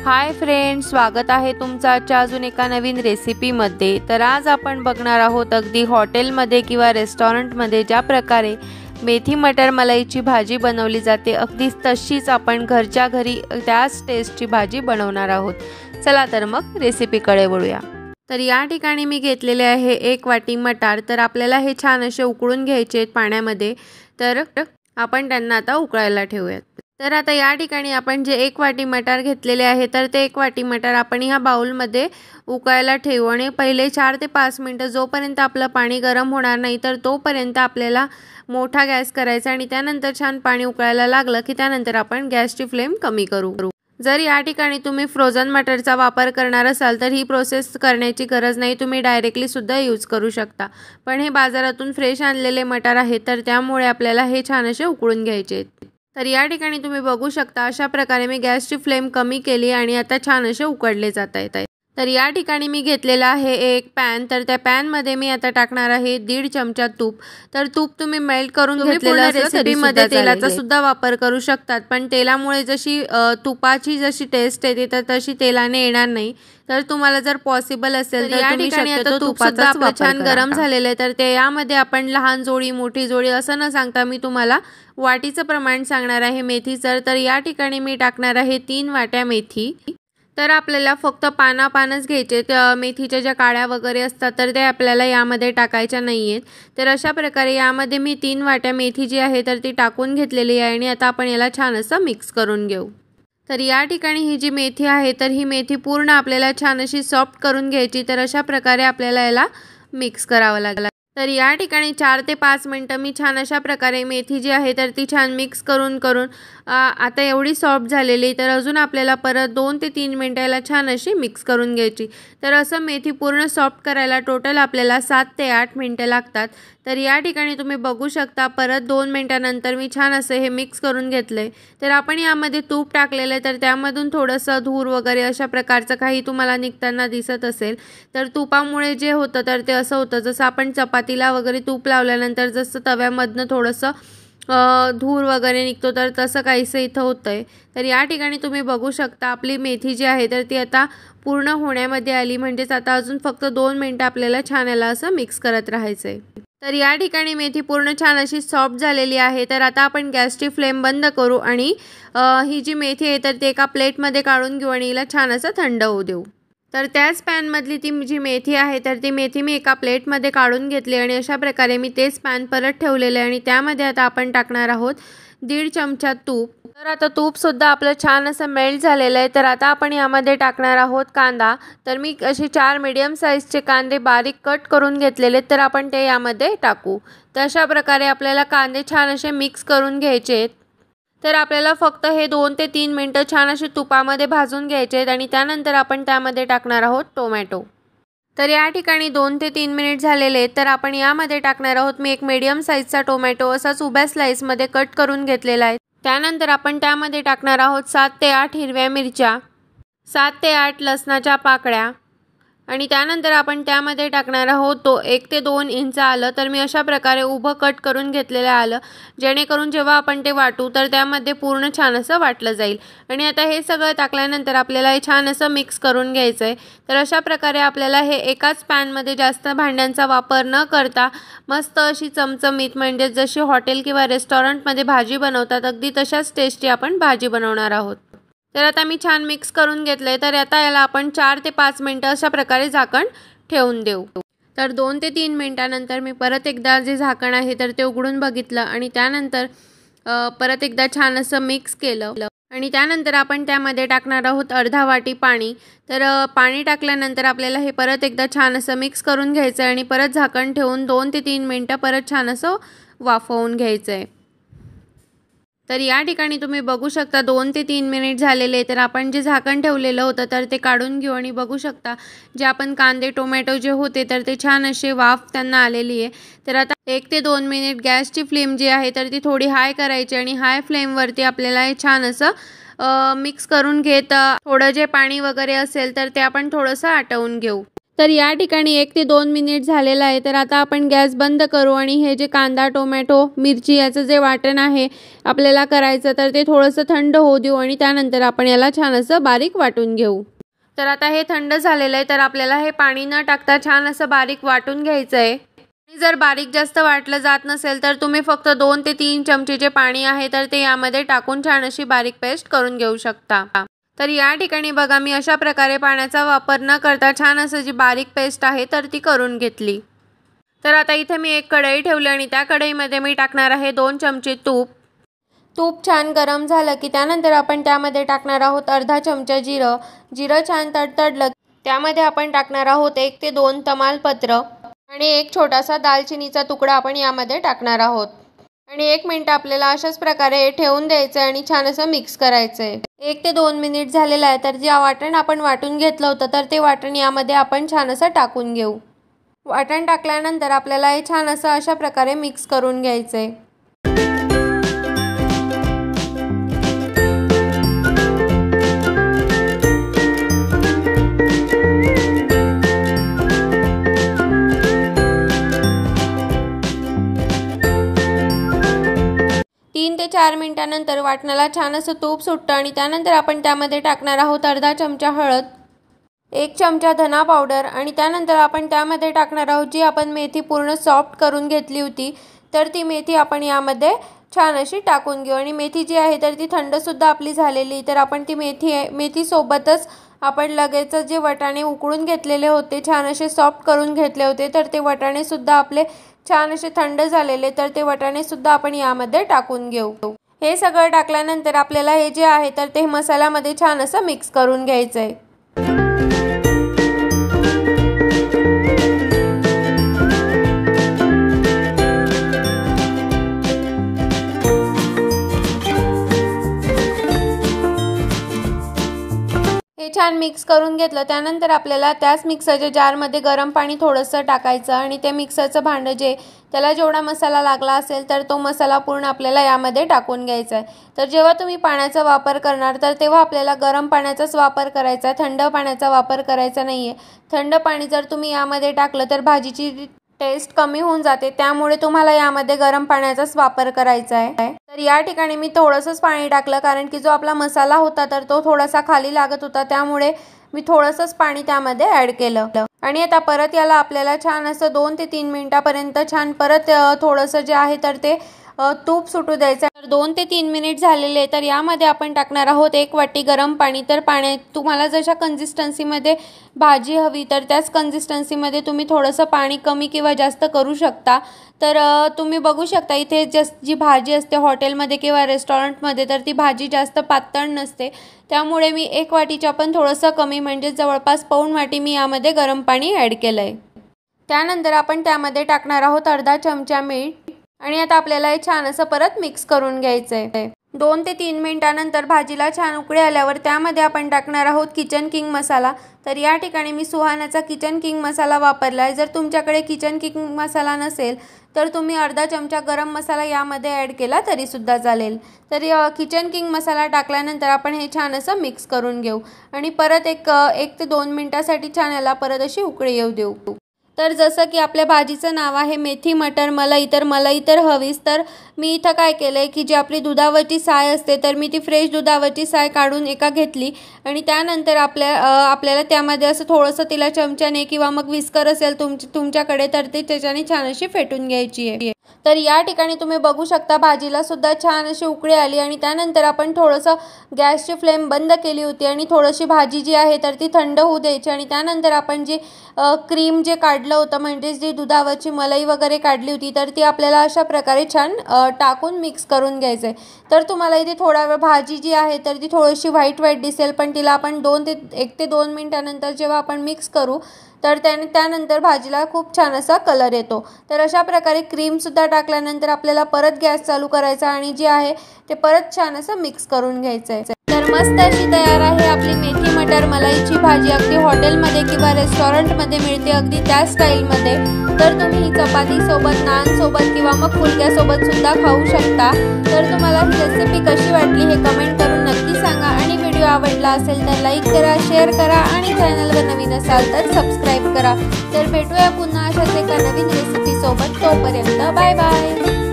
Hi friends, स्वागत आहे तुमचं आजच्या अजून एका नवीन रेसिपीमध्ये। तर आज आपण बघणार आहोत अगदी हॉटेलमध्ये किंवा रेस्टॉरंटमध्ये ज्या प्रकारे मेथी मटर मलाईची भाजी बनवली जाते, अगदी तशीच आपण घरच्या घरी त्याच टेस्टची भाजी बनवणार आहोत। चला तर मग रेसिपीकडे वळूया। तर या ठिकाणी मी घेतलेले आहे 1 वाटी मटार। तर आपल्याला हे छान असे उकळून घ्यायचे आहेत पाण्यामध्ये। तर आपण त्यांना आता उकळायला ठेवूयात। तर आता या ठिकाणी आपण जे 1 वाटी मटार घेतलेले आहे, तर ते 1 वाटी मटार आपण ह्या बाउलमध्ये उकळायला ठेवू आणि पहिले 4 ते 5 मिनिटं जोपर्यंत आपलं पाणी गरम होणार नाही तर तोपर्यंत आपल्याला मोठा गॅस करायचा आणि त्यानंतर छान पाणी उकळायला लागलं की त्यानंतर आपण गॅसची फ्लेम कमी करू। जर या ठिकाणी तुम्ही फ्रोझन मटरचा वापर करणार असाल तर ही प्रोसेस करण्याची गरज नाही, तुम्ही डायरेक्टली सुद्धा यूज करू शकता। पण हे बाजारातून फ्रेश आणलेले मटार आहेत, तर त्यामुळे आपल्याला हे छान असे उकळून घ्यायचे आहेत। तर या ठिकाणी तुम्ही बघू शकता अशा प्रकारे मी गॅसची फ्लेम कमी केली आणि आता छान असे उकडले जात आहेत। तर या ठिकाणी मी घेतलेला आहे एक पॅन। तर त्या पॅन मध्ये मी आता टाकणार आहे 1.5 चमचा तूप। तर तूप तुम्ही मेल्ट करून घेतलेलं असेल, रेसिपीमध्ये तेलाचा सुद्धा वापर करू शकतात, पण तेलामुळे जशी तुपाची जशी टेस्ट येते तर तशी तेलाने येणार नाही। तर तुम्हाला जर पॉसिबल असेल तर या ठिकाणी आता तूप सुद्धा आपलं छान गरम झालेलं आहे। तर ते यामध्ये आपण लहान जोडी मोठी जोडी असं न सांगता मी तुम्हाला वाटीचं प्रमाण सांगणार आहे मेथीचं। तर या ठिकाणी मी टाकणार आहे 3 वाट्या मेथी। तर आपल्याला फक्त पानच घ्यायचे, मेथीच्या ज्या काड्या वगैरे असतात तर ते आपल्याला यामध्ये टाकायच्या नाही आहेत। तर अशा प्रकारे यामध्ये मी 3 वाट्या मेथी जी आहे तर ती टाकून घेतलेली आहे आणि आता आपण याला छान असं मिक्स करून घेऊ। तर या ठिकाणी ही जी मेथी आहे तर ही मेथी पूर्ण आपल्याला छान अशी सॉफ्ट करून घ्यायची। तर अशा प्रकारे आपल्याला याला मिक्स करावं लागेल। तर या ठिकाणी 4 ते 5 मिनिटं मी छान अशा प्रकारे मेथी जी आहे तर ती छान मिक्स करून आता एवढी सॉफ्ट झालेली, तर अजून आपल्याला परत 2 ते 3 मिनिटं याला छान अशी मिक्स करून घ्यायची। तर असं मेथी पूर्ण सॉफ्ट करायला टोटल आपल्याला 7 ते 8 मिनिटं लागतात। तर या ठिकाणी तुम्ही बघू शकता परत 2 मिनिटांनंतर मी छान असं हे मिक्स करून घेतलंय। तर आपण यामध्ये तूप टाकलेलं आहे, तर त्यामधून थोडंसं धूर वगैरे अशा प्रकारचं काही तुम्हाला निघताना दिसत असेल। तर तुपामुळे जे होतं तर ते असं होतं जसं आपण चपातीला वगैरे तूप लावल्यानंतर जसं तव्यामधनं थोडंसं धूर वगैरे निघतो, तर तसं काहीसं इथं होतंय। तर या ठिकाणी तुम्ही बघू शकता आपली मेथी जी आहे तर ती आता पूर्ण होण्यामध्ये आली, म्हणजेच आता अजून फक्त 2 मिनिटं आपल्याला छान याला असं मिक्स करत राहायचंय। तर या ठिकाणी मेथी पूर्ण छान अशी सॉफ्ट झालेली आहे। तर आता आपण गॅसची फ्लेम बंद करू आणि ही जी मेथी आहे तर ती एका प्लेटमध्ये काढून घेऊ आणि हिला छान असं थंड होऊ देऊ। तर त्याच पॅनमधली ती जी मेथी आहे तर ती मेथी मी एका प्लेटमध्ये काढून घेतली आणि अशा प्रकारे मी तेच पॅन परत ठेवलेले आणि त्यामध्ये आता आपण टाकणार आहोत 1.5 चमचा तूप। तर आता तूप सुद्धा आपलं छान असं मेल्ट झालेलं आहे। तर आता आपण यामध्ये टाकणार आहोत कांदा। तर मी असे 4 मीडियम साईजचे कांदे बारीक कट करून घेतलेले, तर आपण ते यामध्ये टाकू। तर अशा प्रकारे आपल्याला कांदे छान असे मिक्स करून घ्यायचे आहेत। तर आपल्याला फक्त हे 2 ते 3 मिनिटं छान असे तुपामध्ये भाजून घ्यायचे आहेत आणि त्यानंतर आपण त्यामध्ये टाकणार आहोत टोमॅटो। तर या ठिकाणी 2 ते 3 मिनिट झालेले आहेत। तर आपण यामध्ये टाकणार आहोत मी एक मीडियम साईजचा टोमॅटो असाच उभ्या स्लाइसमध्ये कट करून घेतलेला आहे। त्यानंतर आपण त्यामध्ये टाकणार आहोत 7 ते 8 हिरव्या मिरच्या, 7 ते 8 लसणाच्या पाकळ्या आणि त्यानंतर आपण त्यामध्ये टाकणार आहोत 1 ते 2 इंच आलं। तर मी अशा प्रकारे उभं कट करून घेतलेलं आलं, जेणेकरून जेव्हा आपण ते वाटू तर त्यामध्ये पूर्ण छान असं वाटलं जाईल। आणि आता हे सगळं टाकल्यानंतर आपल्याला हे छान असं मिक्स करून घ्यायचं आहे। तर अशा प्रकारे आपल्याला हे एकाच पॅनमध्ये जास्त भांड्यांचा वापर न करता मस्त अशी चमचमीत, म्हणजे जशी हॉटेल किंवा रेस्टॉरंटमध्ये भाजी बनवतात अगदी तशाच टेस्टी आपण भाजी बनवणार आहोत। तर आता मी छान मिक्स करून घेतलंय। तर आता याला आपण 4 ते 5 मिनिटं अशा प्रकारे झाकण ठेवून देऊ। तर 2 ते 3 मिनिटांनंतर मी परत एकदा जे झाकण आहे तर ते उघडून बघितलं आणि त्यानंतर परत एकदा छान असं मिक्स केलं आणि त्यानंतर आपण त्यामध्ये टाकणार आहोत अर्धा वाटी पाणी। तर पाणी टाकल्यानंतर आपल्याला हे परत एकदा छान असं मिक्स करून घ्यायचं आणि परत झाकण ठेवून 2 ते 3 मिनिटं परत छान असं वाफवून घ्यायचं आहे। तर या ठिकाणी तुम्ही बघू शकता 2 ते 3 मिनिट झालेले। तर आपण जे झाकण ठेवलेलं होतं तर ते काढून घेऊ आणि बघू शकता जे आपण कांदे टोमॅटो जे होते तर ते छान असे वाफ त्यांना आलेली आहे। तर आता 1 ते 2 मिनिट गॅसची फ्लेम जी आहे तर ती थोडी हाय करायची आणि हाय फ्लेमवरती आपल्याला हे छान असं मिक्स करून घेत थोडं जे पाणी वगैरे असेल तर ते आपण थोडंसं आटवून घेऊ। तर या ठिकाणी 1 ते 2 मिनिट झालेलं आहे। तर आता आपण गॅस बंद करू आणि हे जे कांदा, टोमॅटो, मिरची याचं जे वाटण आहे आपल्याला करायचं, तर ते थोडंसं थंड होऊ देऊ आणि त्यानंतर आपण याला छान असं बारीक वाटून घेऊ। तर आता हे थंड झालेलं आहे, तर आपल्याला हे पाणी न टाकता छान असं बारीक वाटून घ्यायचं आहे। आणि जर बारीक जास्त वाटलं जात नसेल तर तुम्ही फक्त 2 ते 3 चमचे जे पाणी आहे तर ते यामध्ये टाकून छान अशी बारीक पेस्ट करून घेऊ शकता। तर या ठिकाणी बघा मी अशा प्रकारे पाण्याचा वापर न करता छान असं जी बारीक पेस्ट आहे तर ती करून घेतली। तर आता इथे मी एक कढई ठेवली आणि त्या कढईमध्ये मी टाकणार आहे 2 चमचे तूप। तूप छान गरम झालं की त्यानंतर आपण त्यामध्ये टाकणार आहोत अर्धा चमचा जिरं। जिरं छान तडतडलं त्यामध्ये आपण टाकणार आहोत 1 ते 2 तमालपत्र आणि एक छोटासा दालचिनीचा तुकडा आपण यामध्ये टाकणार आहोत। आणि 1 मिनिट आपल्याला अशाच प्रकारे ठेवून द्यायचं आणि छान असं मिक्स करायचंय। 1 ते 2 मिनिट झालेलं आहे, तर जे वाटण आपण वाटून घेतलं होतं तर ते वाटण यामध्ये आपण छान असं टाकून घेऊ। वाटण टाकल्यानंतर आपल्याला हे छान असं अशा प्रकारे मिक्स करून घ्यायचंय। तीन ते 4 मिनिटांनंतर वाटणाला छान असं तूप सुटतं आणि त्यानंतर आपण त्यामध्ये टाकणार आहोत अर्धा चमचा हळद, 1 चमचा धना पावडर आणि त्यानंतर आपण त्यामध्ये टाकणार आहोत जी आपण मेथी पूर्ण सॉफ्ट करून घेतली होती, तर ती मेथी आपण यामध्ये छान अशी टाकून घेऊ। आणि मेथी जी आहे तर ती थंडसुद्धा आपली झालेली, तर आपण ती मेथीसोबतच आपण लगेच जे वाटाणे उकळून घेतलेले होते छान असे सॉफ्ट करून घेतले होते, तर ते वाटाणेसुद्धा आपले छान असे थंड झालेले, तर ते वाटाणेसुद्धा आपण यामध्ये टाकून घेऊ। हे सगळं टाकल्यानंतर आपल्याला हे जे आहे तर ते मसाल्यामध्ये छान असं मिक्स करून घ्यायचंय। हे छान मिक्स करून घेतलं त्यानंतर आपल्याला त्याच मिक्सरच्या जारमध्ये गरम पाणी थोडंसं टाकायचं आणि ते मिक्सरचं भांडं जे त्याला जेवढा मसाला लागला असेल तर तो मसाला पूर्ण आपल्याला यामध्ये टाकून घ्यायचा आहे। तर जेव्हा तुम्ही पाण्याचा वापर करणार तर तेव्हा आपल्याला गरम पाण्याचाच वापर करायचा आहे, थंड पाण्याचा वापर करायचा नाही आहे। थंड पाणी जर तुम्ही यामध्ये टाकलं तर भाजीची टेस्ट कमी होऊन जाते, त्यामुळे तुम्हाला यामध्ये गरम पाण्याचाच वापर करायचा आहे। तर या ठिकाणी मी थोडंसंच पाणी टाकलं कारण की जो आपला मसाला होता तर तो थोडासा खाली लागत होता, त्यामुळे मी थोडंसंच पाणी त्यामध्ये ॲड केलं। आणि आता परत याला आपल्याला छान असं 2 ते 3 मिनिटापर्यंत छान परत थोडंसं जे आहे तर ते तूप सुटू द्यायचं। तर 2 ते 3 मिनिट झालेले, तर यामध्ये आपण टाकणार आहोत 1 वाटी गरम पाणी। तर पाण्यात तुम्हाला जशा कन्सिस्टन्सीमध्ये भाजी हवी तर त्याच कन्सिस्टन्सीमध्ये तुम्ही थोडंसं पाणी कमी किंवा जास्त करू शकता। तर तुम्ही बघू शकता इथे जी भाजी असते हॉटेलमध्ये किंवा रेस्टॉरंटमध्ये तर ती भाजी जास्त पातळ नसते, त्यामुळे मी 1 वाटीच्या पण थोडंसं कमी म्हणजे जवळपास पाऊण वाटी मी यामध्ये गरम पाणी ॲड केलं आहे। त्यानंतर आपण त्यामध्ये टाकणार आहोत अर्धा चमचा मीठ आणि आता आपल्याला हे छान असं परत मिक्स करून घ्यायचं आहे। 2 ते 3 मिनिटांनंतर भाजीला छान उकळी आल्यावर त्यामध्ये आपण टाकणार आहोत किचन किंग मसाला। तर या ठिकाणी मी सुहानाचा किचन किंग मसाला वापरला आहे। जर तुमच्याकडे किचन किंग मसाला नसेल तर तुम्ही अर्धा चमचा गरम मसाला यामध्ये ॲड केला तरी सुद्धा चालेल। तर किचन किंग मसाला टाकल्यानंतर आपण हे छान असं मिक्स करून घेऊ आणि परत एक ते 2 मिनिटांसाठी छान याला परत अशी उकळी येऊ देऊ। तर जसं की आपल्या भाजीचं नाव आहे मेथी मटर मलाई, तर मलाई तर हवीच। तर मी इथं काय केलं आहे की जी आपली दुधावरची साय असते तर मी ती फ्रेश दुधावरची साय काढून एका घेतली आणि त्यानंतर आपल्याला त्यामध्ये असं थोडंसं तिला चमच्याने किंवा मग विस्कर असेल तुमच्याकडे तर ते त्याच्याने छान अशी फेटून घ्यायची आहे। तर या ठिकाणी तुम्ही बघू शकता भाजीला सुद्धा छान अशी उकळी आली आणि त्यानंतर आपण थोडंसं गॅसची फ्लेम बंद केली होती आणि थोडीशी भाजी जी आहे तर ती थंड होऊ द्यायची आणि त्यानंतर आपण जी क्रीम जे काढलं होतं म्हणजे जी दुधावरची मलाई वगैरे काढली होती तर ती आपल्याला अशा प्रकारे छान टाकून मिक्स करून घ्यायचं आहे। तर तुम्हाला इथे थोडा वेळ भाजी जी आहे तर ती थोडीशी व्हाईट दिसेल, पण तिला आपण 1 ते 2 मिनिटांनंतर जेव्हा आपण मिक्स करू तर त्यानंतर भाजीला खूप छान असा कलर येतो। तर अशा प्रकारे क्रीमसुद्धा टाकल्यानंतर आपल्याला परत गॅस चालू करायचा आणि जे आहे ते परत छान असं मिक्स करून घ्यायचं आहे। तर मस्त अशी तयार आहे आपली मेथी मटर मलाईची भाजी। अगदी हॉटेलमध्ये किंवा रेस्टॉरंटमध्ये मिळते अगदी त्या स्टाईलमध्ये। तर तुम्ही ही चपातीसोबत, नानसोबत किंवा मग फुलक्यासोबत सुद्धा खाऊ शकता। तर तुम्हाला ही रेसिपी कशी वाटली हे कमेंट करून नक्की सांगा आणि व्हिडिओ व्हिडिओ आवडला असेल तर लाईक करा, शेअर करा आणि चॅनलवर नवीन असाल तर सबस्क्राईब करा। तर भेटूया पुन्हा अशाच एका नवीन रेसिपी सोबत। तोपर्यंत बाय बाय।